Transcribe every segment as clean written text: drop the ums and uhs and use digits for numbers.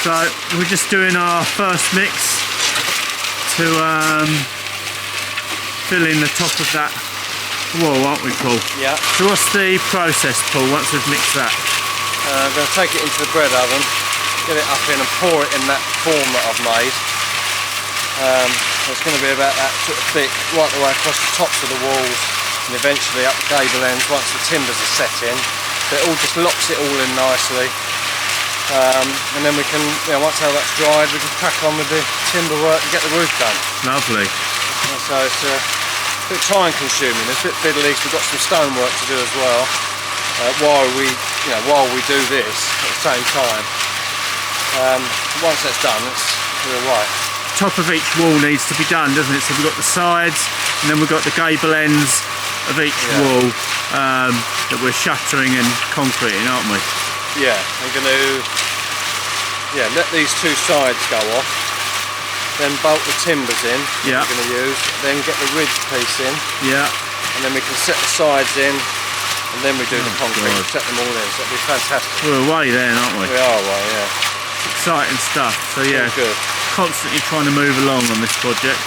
So we're just doing our first mix to fill in the top of that wall, aren't we, Paul? Yeah. So what's the process, Paul, once we've mixed that? I'm going to take it into the bread oven, get it up in and pour it in that form that I've made. It's going to be about that sort of thick, right the way across the tops of the walls and eventually up the gable ends once the timbers are set in. So it all just locks it all in nicely. And then we can, once all that's dried, we can crack on with the timber work and get the roof done. Lovely. And so it's a bit time consuming, it's a bit fiddly, we've got some stonework to do as well, while we do this at the same time. Once that's done, we're right. Top of each wall needs to be done, doesn't it? So we've got the sides, and then we've got the gable ends of each wall that we're shuttering and concreting, aren't we? Yeah, I'm going to let these two sides go off, then bolt the timbers in we're going to use, then get the ridge piece in, and then we can set the sides in, and then we do the concrete, set them all in, so it'll be fantastic. We're away then, aren't we? We are away, yeah. Exciting stuff. So yeah, good. Constantly trying to move along on this project.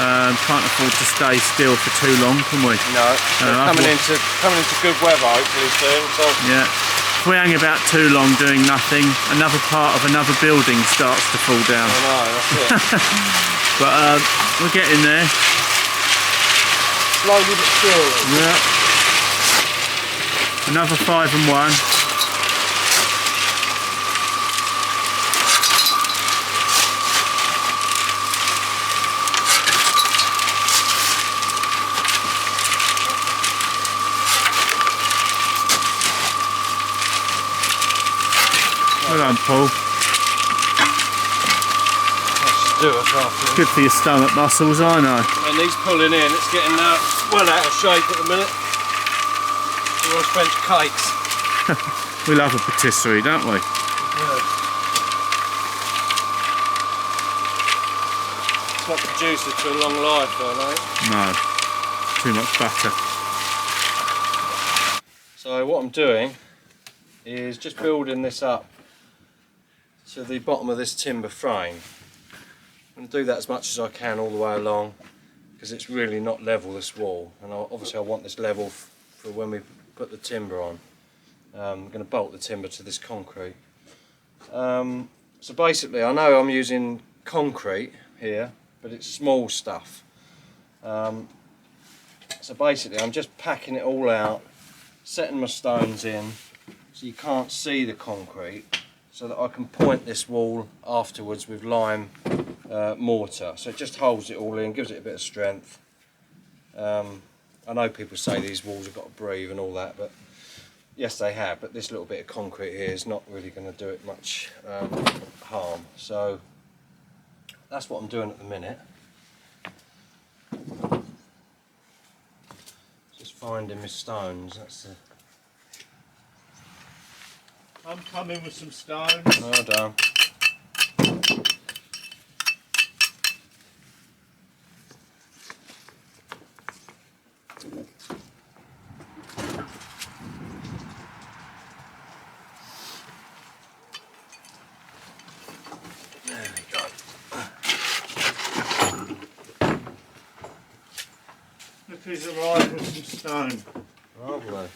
Can't afford to stay still for too long, can we? No, coming into good weather hopefully soon. So yeah, if we hang about too long doing nothing, another part of another building starts to fall down. I know, that's it. But we're getting there. Slowly but surely. Yeah. Another 5 and 1. Well done, Paul. Good for your stomach muscles, I know. And these pulling in, it's getting well out of shape at the minute. We're French cakes. We love a patisserie, don't we? Yeah. It's not conducive to a long life, though, mate. No. Too much butter. So what I'm doing is just building this up to the bottom of this timber frame. I'm going to do that as much as I can all the way along because it's really not level, this wall, and obviously I want this level for when we put the timber on. I'm going to bolt the timber to this concrete. So basically I know I'm using concrete here, but it's small stuff. So basically I'm just packing it all out, setting my stones in so you can't see the concrete, so that I can point this wall afterwards with lime mortar. So it just holds it all in, gives it a bit of strength. I know people say these walls have got to breathe and all that, but yes they have, but this little bit of concrete here is not really going to do it much harm. So that's what I'm doing at the minute. Just finding my stones, that's the... I'm coming with some stones. Well done. There we go. Look who's arrived with some stone. Lovely.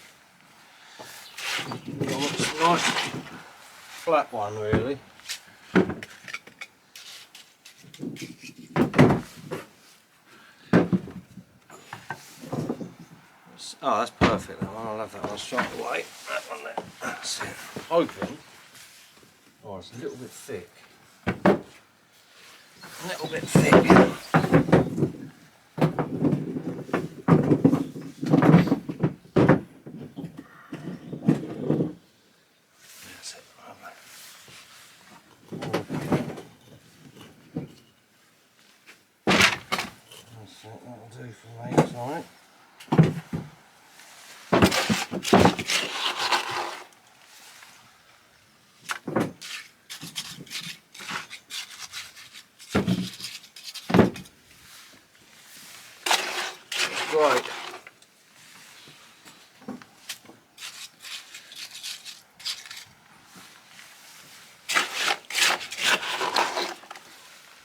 It's a nice flat one, really. Oh, that's perfect, that one. I'll have that one straight away. That one there. That's it. Hoping. Oh, it's a little bit thick. A little bit thick. That'll do for me, it's alright. Right.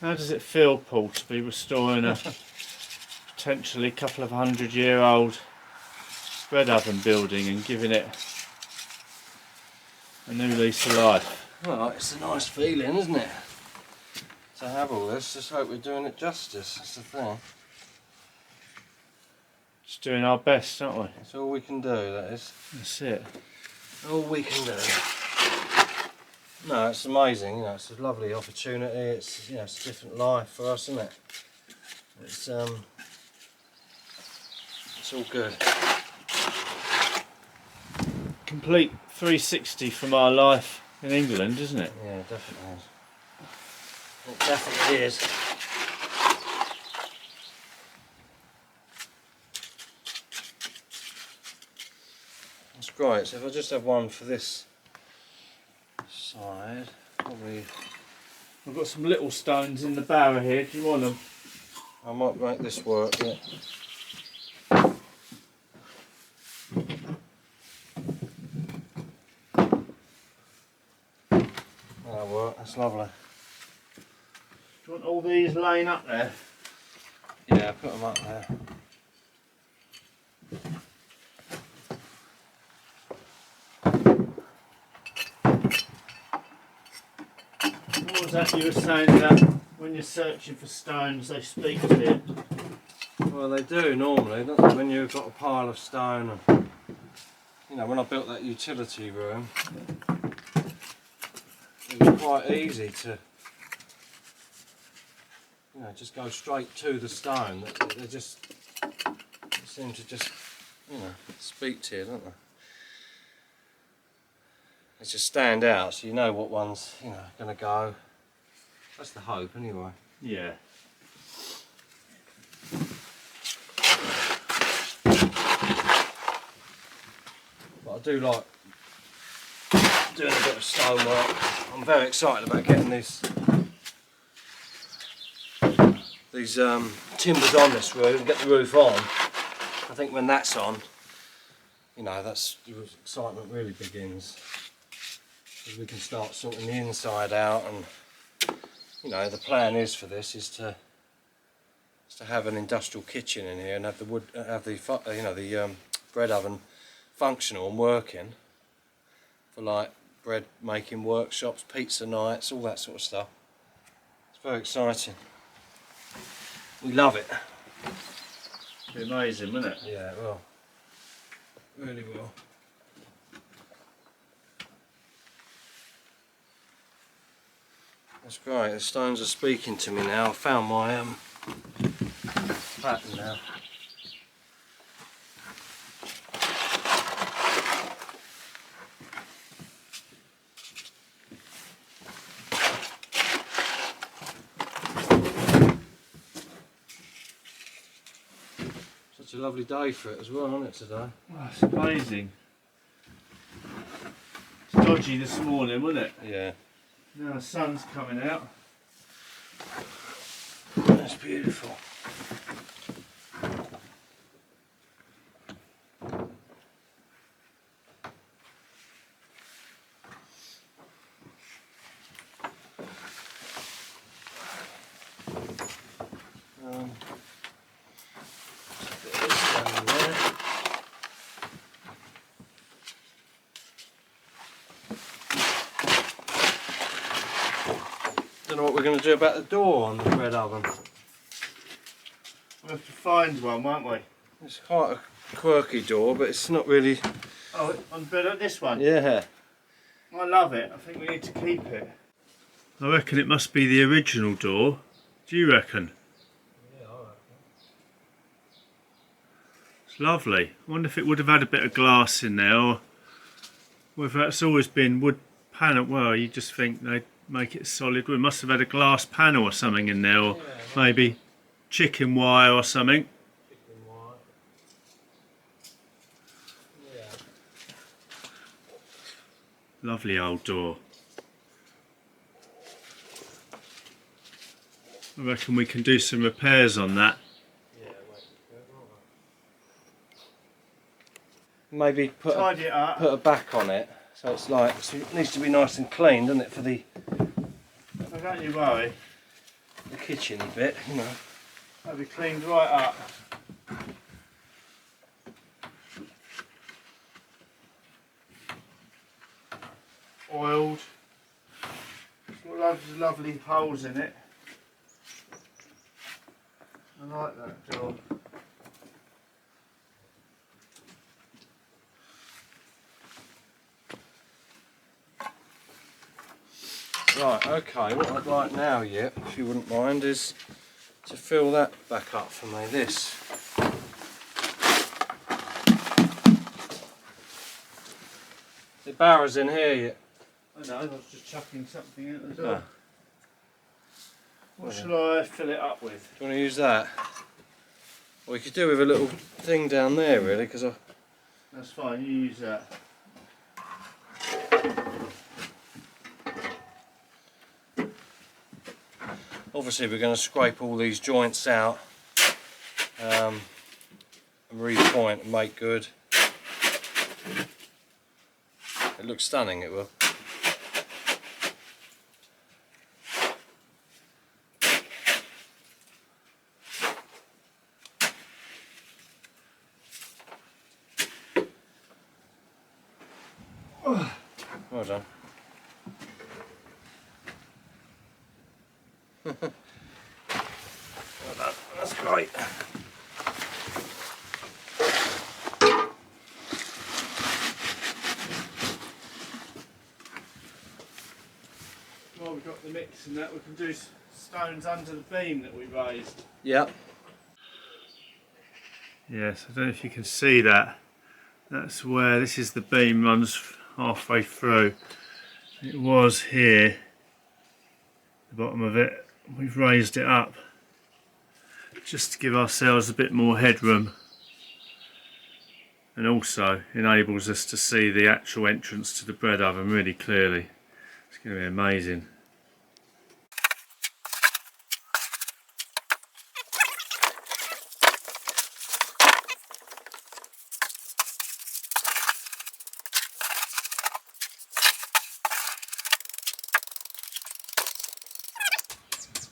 How does it feel, Paul, to be restoring a potentially couple of 100-year-old bread oven building and giving it a new lease of life? Well, it's a nice feeling, isn't it? To have all this. Just hope we're doing it justice. That's the thing. Just doing our best, aren't we? That's all we can do, that is. That's it. All we can do. No, it's amazing, you know, it's a lovely opportunity, it's, you know, it's a different life for us, isn't it? It's all good. Complete 360 from our life in England, isn't it? Yeah, it definitely is. It definitely is. That's great, so if I just have one for this side, probably... We've got some little stones in the barrow here, do you want them? I might make this work, yeah. That'll work, that's lovely. Do you want all these laying up there? Yeah, put them up there. What was that you were saying that when you're searching for stones they speak to you? Well, they do normally, don't they? When you've got a pile of stone. And, you know, when I built that utility room, it was quite easy to, you know, just go straight to the stone. They just they seem to just, you know, speak to you, don't they? They just stand out, so you know what one's, you know, going to go. That's the hope, anyway. Yeah. But I do like doing a bit of stonework. I'm very excited about getting these timbers on this roof and get the roof on. I think when that's on, you know, that's the excitement really begins. Because we can start sorting the inside out, and you know, the plan is for this is to have an industrial kitchen in here and have the wood, have the you know, the bread oven functional and working for like bread making workshops, pizza nights, all that sort of stuff. It's very exciting. We love it. It'd be amazing, wouldn't it? Yeah, it will. Really will. That's great. The stones are speaking to me now. I found my pattern now. Such a lovely day for it as well, isn't it, today? Oh, it's amazing. It's dodgy this morning, wasn't it? Yeah. Now the sun's coming out. That's beautiful. Don't know what we're going to do about the door on the bread oven. We'll have to find one, won't we? It's quite a quirky door, but it's not really... Oh, on better this one? Yeah. I love it. I think we need to keep it. I reckon it must be the original door. Do you reckon? Yeah, I reckon. It's lovely. I wonder if it would have had a bit of glass in there, or whether it's always been wood panel. Well, you just think they'd make it solid. We must have had a glass panel or something in there, or maybe chicken wire or something. Chicken wire. Yeah. Lovely old door. I reckon we can do some repairs on that. Yeah, maybe put Tidy it up. put a back on it, so it's like, so it needs to be nice and clean, doesn't it, for the... Oh, don't you worry. the kitchen bit, you know. That'll be cleaned right up. Oiled. It's got loads of lovely holes in it. I like that door. Right, okay, what I'd like now, Yip, if you wouldn't mind, is to fill that back up for me, this. The barrow's in here, Yip. I know, I was just chucking something out the door. Ah. What shall I fill it up with? Do you want to use that? Or we could do with a little thing down there, really, because I... That's fine, you use that. Obviously we're going to scrape all these joints out and repoint and make good. It looks stunning, it will. Well done. Well done. That's great. While we've got the mix and that, we can do stones under the beam that we raised. Yep. Yes, I don't know if you can see that. That's where, this is the beam runs halfway through. It was here, the bottom of it. We've raised it up just to give ourselves a bit more headroom, and also enables us to see the actual entrance to the bread oven really clearly. It's going to be amazing.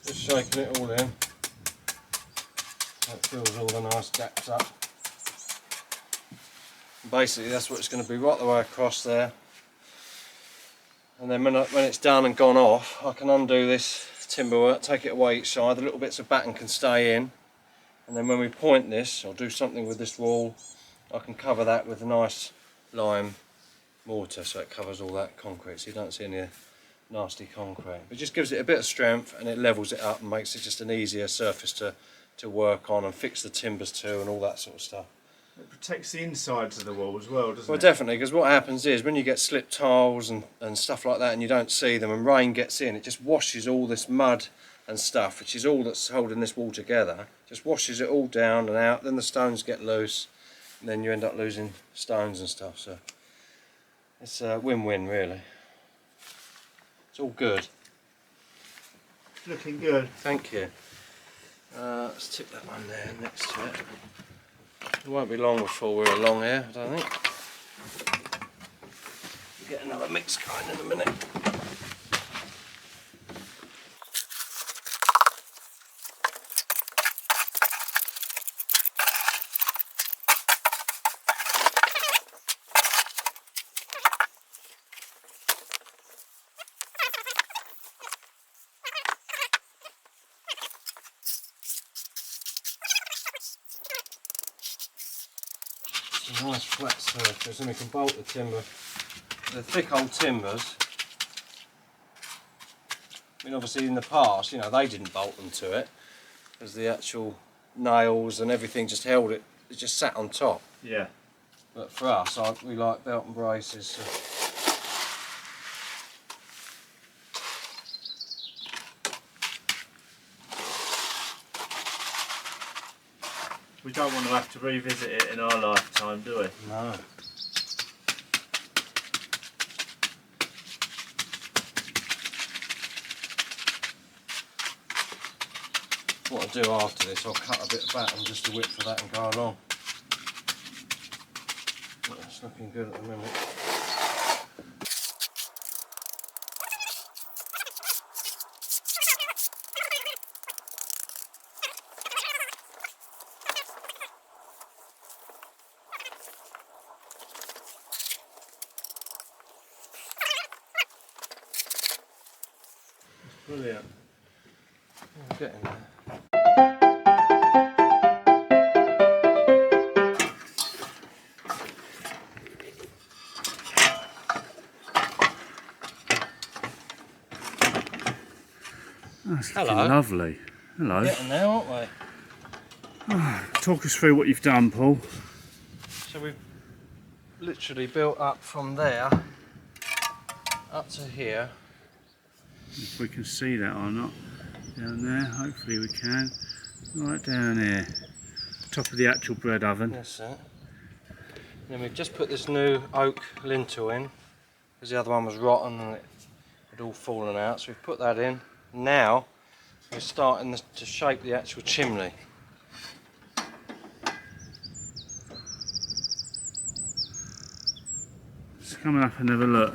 Just shaking it all in. That fills all the nice gaps up. Basically that's what it's going to be right the way across there. And then when it's done and gone off, I can undo this timber work, take it away each side, the little bits of batten can stay in. And then when we point this, or do something with this wall, I can cover that with a nice lime mortar so it covers all that concrete, so you don't see any nasty concrete. It just gives it a bit of strength and it levels it up and makes it just an easier surface to work on and fix the timbers to and all that sort of stuff. It protects the insides of the wall as well, doesn't it? Well, definitely, because what happens is when you get slip tiles and stuff like that and you don't see them and rain gets in, it just washes all this mud and stuff, which is all that's holding this wall together, just washes it all down and out, then the stones get loose and then you end up losing stones and stuff, so it's a win-win really. It's all good. It's looking good. Thank you. Let's tip that one there next to it. It won't be long before we're along here, I don't think. We'll get another mix going in a minute. A nice flat surface, and we can bolt the timber. The thick old timbers, I mean obviously in the past, you know, they didn't bolt them to it because the actual nails and everything just held it, it just sat on top. Yeah. But for us, we like belt and braces. So. We don't want to have to revisit it in our lifetime, do we? No. What I'll do after this, I'll cut a bit of batten just to width for that and go along. It's looking good at the minute. Brilliant. I'm getting there. That's Hello. looking lovely. Hello. Getting there, aren't we? Talk us through what you've done, Paul. So we've literally built up from there up to here. If we can see that or not. Down there, hopefully we can. Right down here. Top of the actual bread oven. That's it. Then we've just put this new oak lintel in because the other one was rotten and it had all fallen out. So we've put that in. Now we're starting to shape the actual chimney. Let's come up and have a look.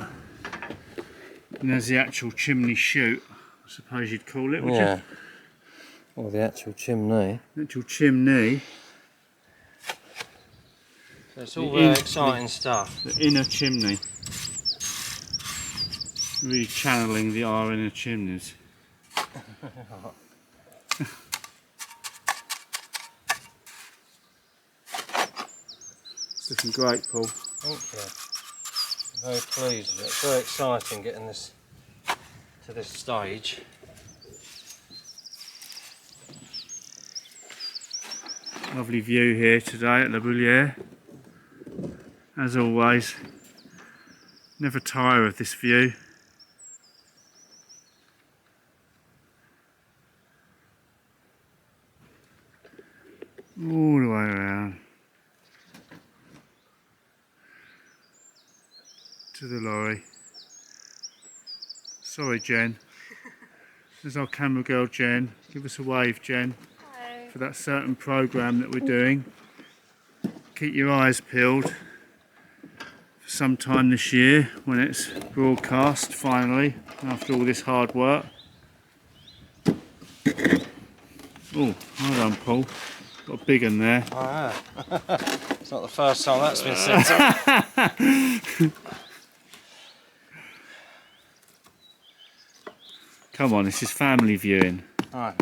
And there's the actual chimney chute, I suppose you'd call it, would you? Or the actual chimney. The actual chimney. So it's all very exciting stuff. The inner chimney. Really channeling our inner chimneys. It's looking great, Paul. Thank you. I'm very pleased with it. It's very exciting getting this to this stage. Lovely view here today at La Boulière. As always, never tire of this view. All the way around to the lorry. Sorry, Jen. There's our camera girl, Jen. Give us a wave, Jen. Hello. For that certain programme that we're doing. Keep your eyes peeled for some time this year when it's broadcast finally after all this hard work. Oh, well done, Paul. Got a big one there. Oh, yeah. It's not the first time that's been said. Come on, this is family viewing. Right.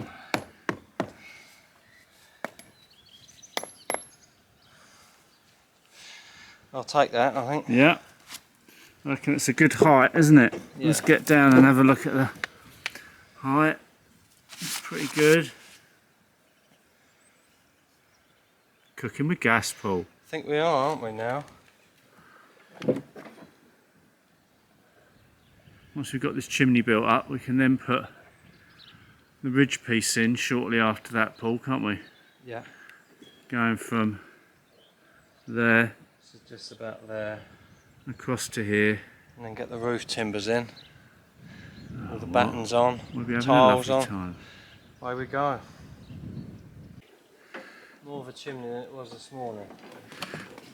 I'll take that, I think. Yeah. I reckon it's a good height, isn't it? Yeah. Let's get down and have a look at the height. It's pretty good. Cooking with gas, Paul. I think we are, aren't we now? Once we've got this chimney built up, we can then put the ridge piece in shortly after that, Paul, can't we? Yeah. Going from there This is just about there. across to here. And then get the roof timbers in. All the well, battens on, We'll be having tiles a lovely on. time. Away we go. More of a chimney than it was this morning.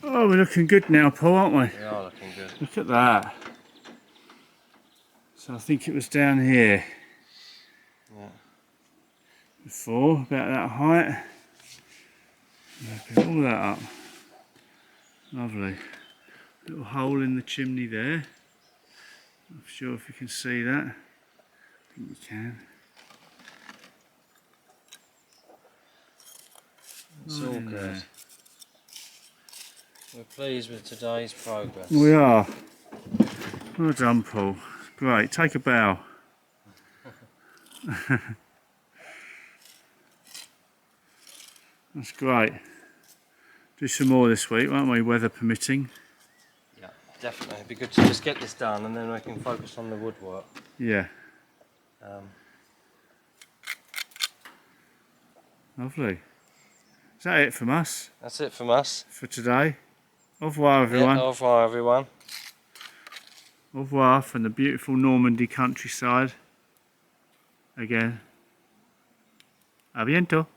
Oh, we're looking good now, Paul, aren't we? We are looking good. Look at that. So I think it was down here Yeah. before, about that height. Open all that up. Lovely. Little hole in the chimney there. Not sure if you can see that. I think you can. It's all in good. there. We're pleased with today's progress. We are. Well done, Paul. Great. Take a bow. That's great. Do some more this week, won't we, weather permitting? Yeah, definitely. It'd be good to just get this done and then we can focus on the woodwork. Yeah. Um, Lovely. Is that it from us that's it from us. for today? Au revoir, everyone. Yeah, au revoir, everyone. Au revoir from the beautiful Normandy countryside. Again. A bientôt.